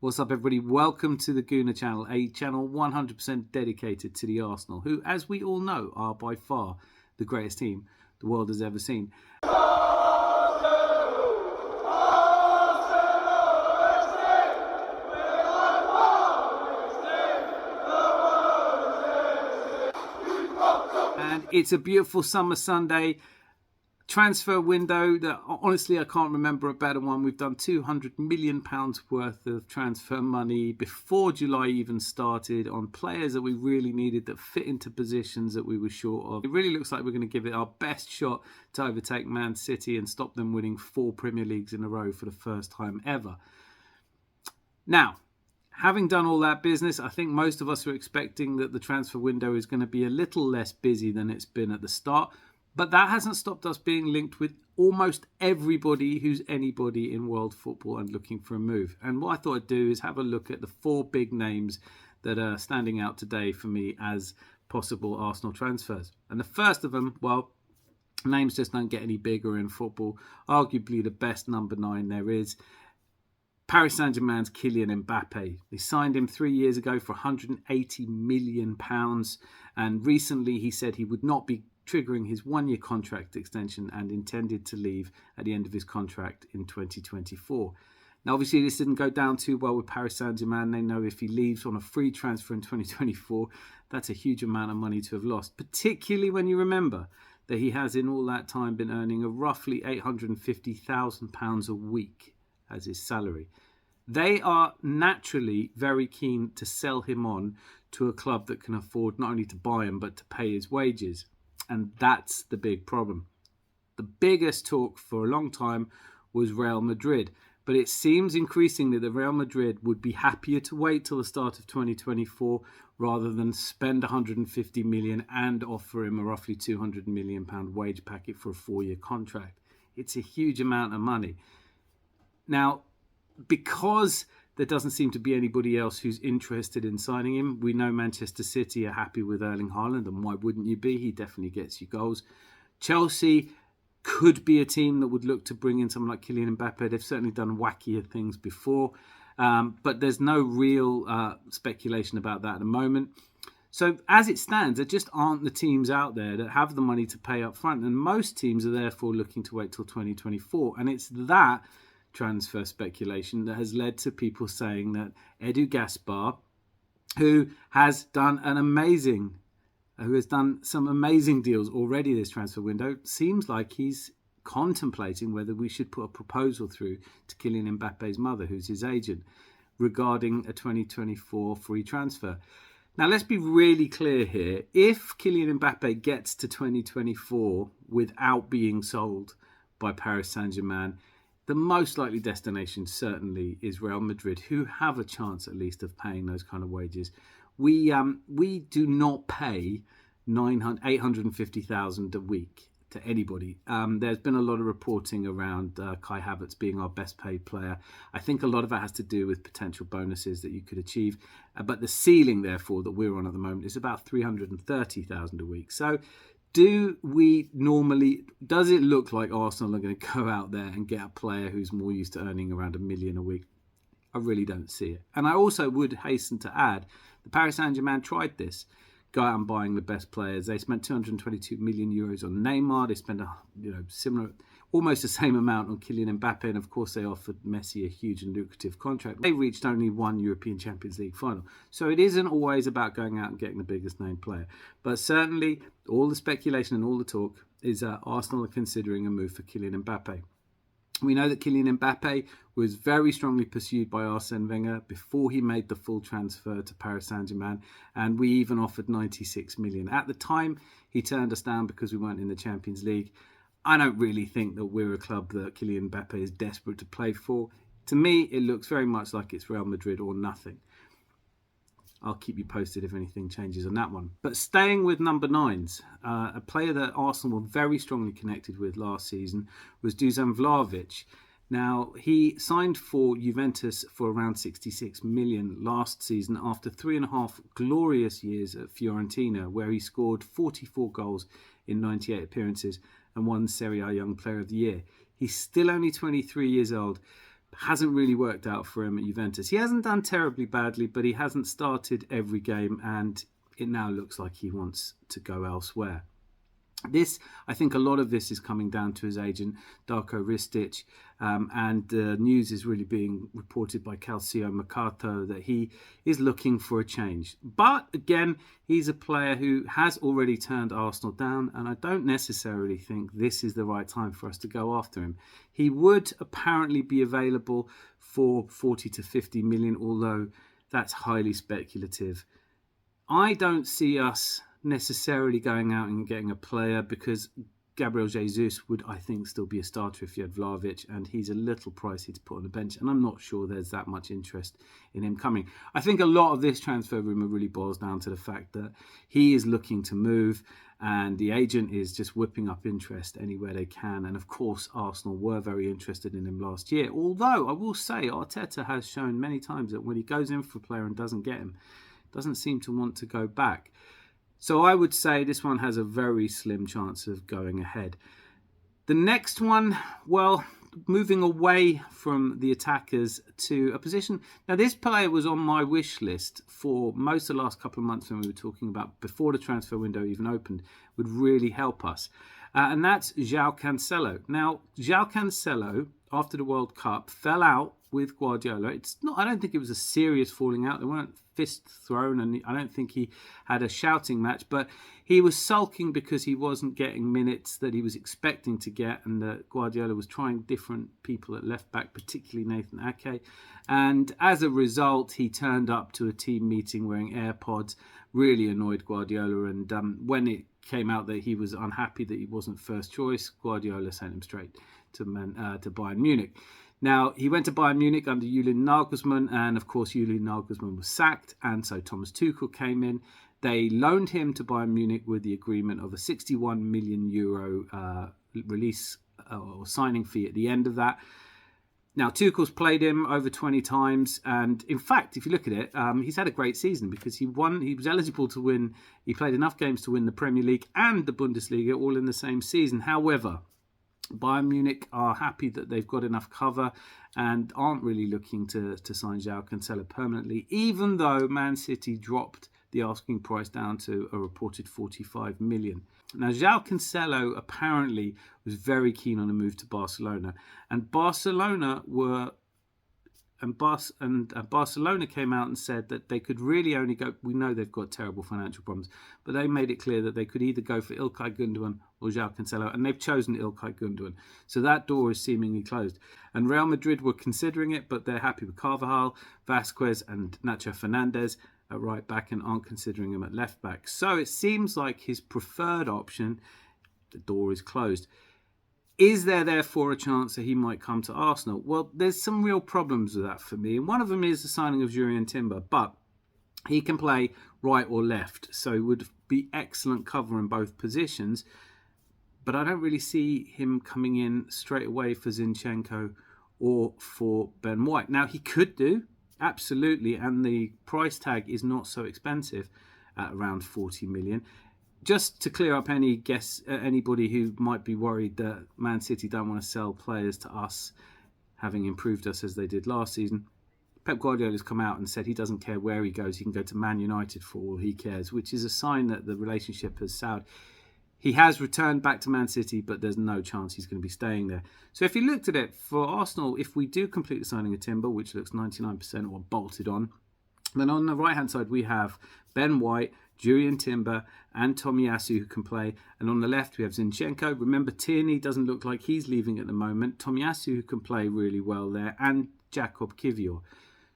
What's up, everybody? Welcome to the Gooner channel, a channel 100% dedicated to the Arsenal, who, as we all know, are by far the greatest team the world has ever seen. And it's a beautiful summer Sunday. Transfer window that honestly I can't remember a better one. We've done £200 million worth of transfer money before July even started on players that we really needed that fit into positions that we were short of. It really looks like we're going to give it our best shot to overtake Man City and stop them winning 4 Premier Leagues in a row for the first time ever. Now, having done all that business, I think most of us are expecting that the transfer window is going to be a little less busy than it's been at the start. But that hasn't stopped us being linked with almost everybody who's anybody in world football and looking for a move. And what I thought I'd do is have a look at the 4 big names that are standing out today for me as possible Arsenal transfers. And the first of them, well, names just don't get any bigger in football. Arguably the best number 9 there is. Paris Saint-Germain's Kylian Mbappe. They signed him 3 years ago for £180 million. And recently he said he would not be triggering his 1-year contract extension and intended to leave at the end of his contract in 2024. Now, obviously, this didn't go down too well with Paris Saint-Germain. They know if he leaves on a free transfer in 2024, that's a huge amount of money to have lost, particularly when you remember that he has in all that time been earning a roughly £850,000 a week as his salary. They are naturally very keen to sell him on to a club that can afford not only to buy him, but to pay his wages. And that's the big problem. The biggest talk for a long time was Real Madrid. But it seems increasingly that Real Madrid would be happier to wait till the start of 2024 rather than spend 150 million and offer him a roughly £200 million wage packet for a 4-year contract. It's a huge amount of money. Now, because there doesn't seem to be anybody else who's interested in signing him. We know Manchester City are happy with Erling Haaland, and why wouldn't you be? He definitely gets you goals. Chelsea could be a team that would look to bring in someone like Kylian Mbappe. They've certainly done wackier things before, but there's no real speculation about that at the moment. So as it stands, there just aren't the teams out there that have the money to pay up front, and most teams are therefore looking to wait till 2024, and it's that transfer speculation that has led to people saying that Edu Gaspar, who has done some amazing deals already this transfer window, seems like he's contemplating whether we should put a proposal through to Kylian Mbappe's mother, who's his agent, regarding a 2024 free transfer. Now, let's be really clear here. If Kylian Mbappe gets to 2024 without being sold by Paris Saint-Germain, the most likely destination certainly is Real Madrid, who have a chance at least of paying those kind of wages. We do not pay $850,000 a week to anybody. There's been a lot of reporting around Kai Havertz being our best paid player. I think a lot of that has to do with potential bonuses that you could achieve. But the ceiling, therefore, that we're on at the moment is about $330,000 a week. So does it look like Arsenal are going to go out there and get a player who's more used to earning around $1 million a week? I really don't see it. And I also would hasten to add that Paris Saint-Germain tried this. Go out and buying the best players. They spent 222 million euros on Neymar. They spent almost the same amount on Kylian Mbappe, and of course they offered Messi a huge and lucrative contract. They reached only 1 European Champions League final. So it isn't always about going out and getting the biggest name player. But certainly all the speculation and all the talk is that Arsenal are considering a move for Kylian Mbappe. We know that Kylian Mbappe was very strongly pursued by Arsene Wenger before he made the full transfer to Paris Saint-Germain, and we even offered 96 million. At the time, he turned us down because we weren't in the Champions League. I don't really think that we're a club that Kylian Mbappe is desperate to play for. To me, it looks very much like it's Real Madrid or nothing. I'll keep you posted if anything changes on that one. But staying with number 9s, a player that Arsenal were very strongly connected with last season was Dusan Vlahovic. Now, he signed for Juventus for around 66 million last season after 3.5 glorious years at Fiorentina, where he scored 44 goals in 98 appearances and won Serie A Young Player of the Year. He's still only 23 years old, hasn't really worked out for him at Juventus. He hasn't done terribly badly, but he hasn't started every game, and it now looks like he wants to go elsewhere. I think a lot of this is coming down to his agent, Darko Ristic, and the news is really being reported by Calcio Mercato that he is looking for a change. But again, he's a player who has already turned Arsenal down, and I don't necessarily think this is the right time for us to go after him. He would apparently be available for 40 to 50 million, although that's highly speculative. I don't see us necessarily going out and getting a player, because Gabriel Jesus would, I think, still be a starter if you had Vlahovic, and he's a little pricey to put on the bench, and I'm not sure there's that much interest in him coming. I think a lot of this transfer rumour really boils down to the fact that he is looking to move, and the agent is just whipping up interest anywhere they can. And of course, Arsenal were very interested in him last year, although I will say Arteta has shown many times that when he goes in for a player and doesn't get him, doesn't seem to want to go back. So I would say this one has a very slim chance of going ahead. The next one, well, moving away from the attackers to a position. Now, this player was on my wish list for most of the last couple of months when we were talking about before the transfer window even opened, would really help us. And that's João Cancelo. Now, João Cancelo, after the World Cup, fell out with Guardiola. I don't think it was a serious falling out. There weren't fists thrown, and I don't think he had a shouting match, but he was sulking because he wasn't getting minutes that he was expecting to get, and that Guardiola was trying different people at left back, particularly Nathan Ake. And as a result, he turned up to a team meeting wearing AirPods, really annoyed Guardiola. And when it came out that he was unhappy that he wasn't first choice, Guardiola sent him straight to Bayern Munich. Now, he went to Bayern Munich under Julian Nagelsmann, and of course Julian Nagelsmann was sacked, and so Thomas Tuchel came in. They loaned him to Bayern Munich with the agreement of a 61 million euro release or signing fee at the end of that. Now, Tuchel's played him over 20 times, and in fact, if you look at it, he's had a great season because he was eligible to win. He played enough games to win the Premier League and the Bundesliga all in the same season. However, Bayern Munich are happy that they've got enough cover and aren't really looking to sign João Cancelo permanently, even though Man City dropped the asking price down to a reported 45 million. Now, João Cancelo apparently was very keen on a move to Barcelona, and Barcelona came out and said that they could really only go. We know they've got terrible financial problems, but they made it clear that they could either go for İlkay Gündoğan or João Cancelo, and they've chosen İlkay Gündoğan. So that door is seemingly closed. And Real Madrid were considering it, but they're happy with Carvajal, Vasquez, and Nacho Fernandez at right back, and aren't considering him at left back. So it seems like his preferred option, the door is closed. Is there therefore a chance that he might come to Arsenal? Well, there's some real problems with that for me. And one of them is the signing of Jurrien Timber, but he can play right or left, so it would be excellent cover in both positions. But I don't really see him coming in straight away for Zinchenko or for Ben White. Now, he could do, absolutely, and the price tag is not so expensive at around 40 million. Just to clear up anybody who might be worried that Man City don't want to sell players to us, having improved us as they did last season, Pep Guardiola has come out and said he doesn't care where he goes. He can go to Man United for all he cares, which is a sign that the relationship has soured. He has returned back to Man City, but there's no chance he's going to be staying there. So if you looked at it, for Arsenal, if we do complete the signing of Timber, which looks 99% or bolted on, then on the right-hand side we have Ben White, Jurrien Timber, and Tomiyasu who can play. And on the left we have Zinchenko. Remember, Tierney doesn't look like he's leaving at the moment. Tomiyasu who can play really well there, and Jakob Kivior.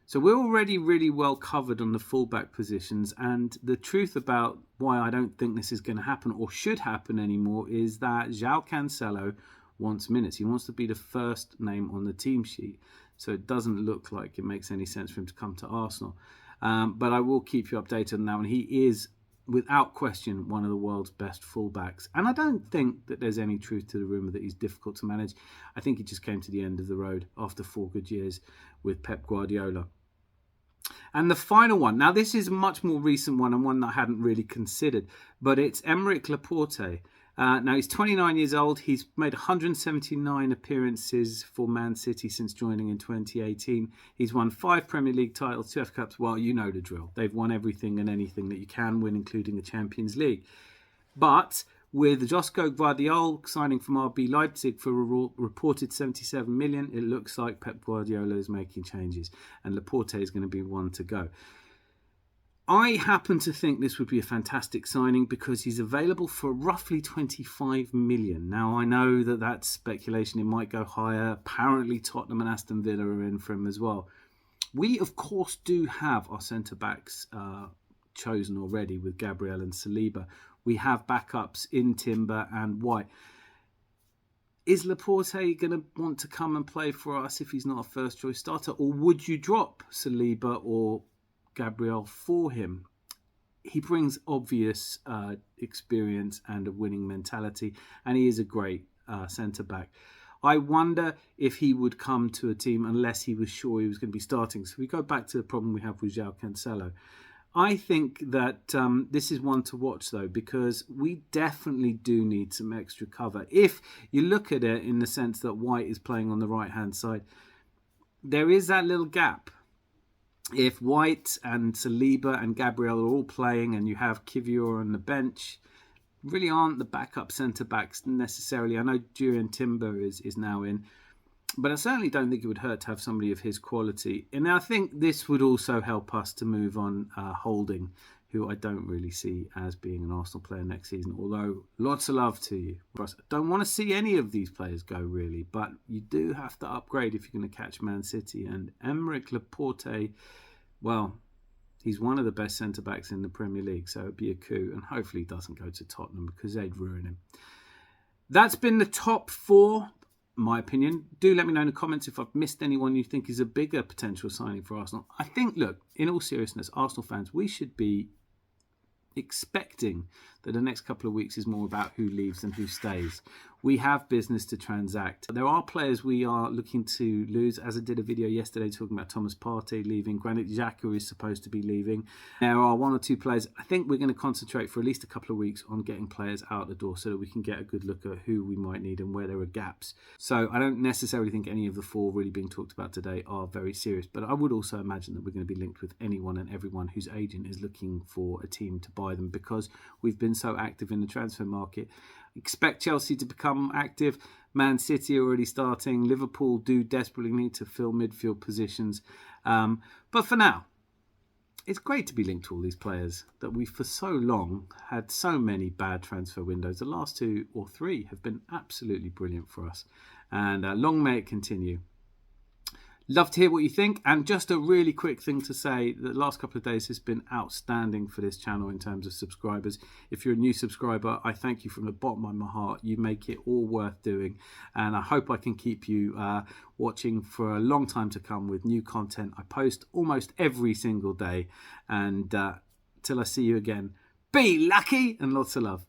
So we're already really well covered on the fullback positions, and the truth about why I don't think this is going to happen or should happen anymore is that João Cancelo wants minutes. He wants to be the first name on the team sheet, so it doesn't look like it makes any sense for him to come to Arsenal. But I will keep you updated on that one. He is, without question, one of the world's best fullbacks, and I don't think that there's any truth to the rumour that he's difficult to manage. I think he just came to the end of the road after 4 good years with Pep Guardiola. And the final one, now this is a much more recent one and one that I hadn't really considered, but it's Aymeric Laporte. Now, he's 29 years old. He's made 179 appearances for Man City since joining in 2018. He's won 5 Premier League titles, 2 FA Cups. Well, you know the drill. They've won everything and anything that you can win, including the Champions League. But with Josko Gvardiol signing from RB Leipzig for a reported 77 million, it looks like Pep Guardiola is making changes, and Laporte is going to be one to go. I happen to think this would be a fantastic signing because he's available for roughly 25 million. Now, I know that that's speculation. It might go higher. Apparently, Tottenham and Aston Villa are in for him as well. We, of course, do have our centre-backs chosen already with Gabriel and Saliba. We have backups in Timber and White. Is Laporte going to want to come and play for us if he's not a first-choice starter? Or would you drop Saliba or Gabriel for him? He brings obvious experience and a winning mentality, and he is a great centre-back. I wonder if he would come to a team unless he was sure he was going to be starting. So we go back to the problem we have with João Cancelo. I think that this is one to watch, though, because we definitely do need some extra cover. If you look at it in the sense that White is playing on the right-hand side, there is that little gap. If White and Saliba and Gabriel are all playing and you have Kivior on the bench, really aren't the backup centre-backs necessarily. I know Jurriën Timber is now in, but I certainly don't think it would hurt to have somebody of his quality. And I think this would also help us to move on Holding, who I don't really see as being an Arsenal player next season, although lots of love to you. I don't want to see any of these players go, really, but you do have to upgrade if you're going to catch Man City. And Aymeric Laporte, well, he's one of the best centre-backs in the Premier League, so it'd be a coup, and hopefully he doesn't go to Tottenham because they'd ruin him. That's been the top 4, my opinion. Do let me know in the comments if I've missed anyone you think is a bigger potential signing for Arsenal. I think, look, in all seriousness, Arsenal fans, we should be expecting that the next couple of weeks is more about who leaves than who stays. We have business to transact. There are players we are looking to lose, as I did a video yesterday talking about Thomas Partey leaving. Granit Xhaka is supposed to be leaving. There are 1 or 2 players. I think we're going to concentrate for at least a couple of weeks on getting players out the door so that we can get a good look at who we might need and where there are gaps. So I don't necessarily think any of the 4 really being talked about today are very serious, but I would also imagine that we're going to be linked with anyone and everyone whose agent is looking for a team to buy them because we've been so active in the transfer market. Expect Chelsea to become active. Man City already starting. Liverpool do desperately need to fill midfield positions. But for now, it's great to be linked to all these players that we for so long had so many bad transfer windows. The last 2 or 3 have been absolutely brilliant for us. And long may it continue. Love to hear what you think. And just a really quick thing to say, the last couple of days has been outstanding for this channel in terms of subscribers. If you're a new subscriber, I thank you from the bottom of my heart. You make it all worth doing. And I hope I can keep you watching for a long time to come with new content. I post almost every single day. And till I see you again, be lucky and lots of love.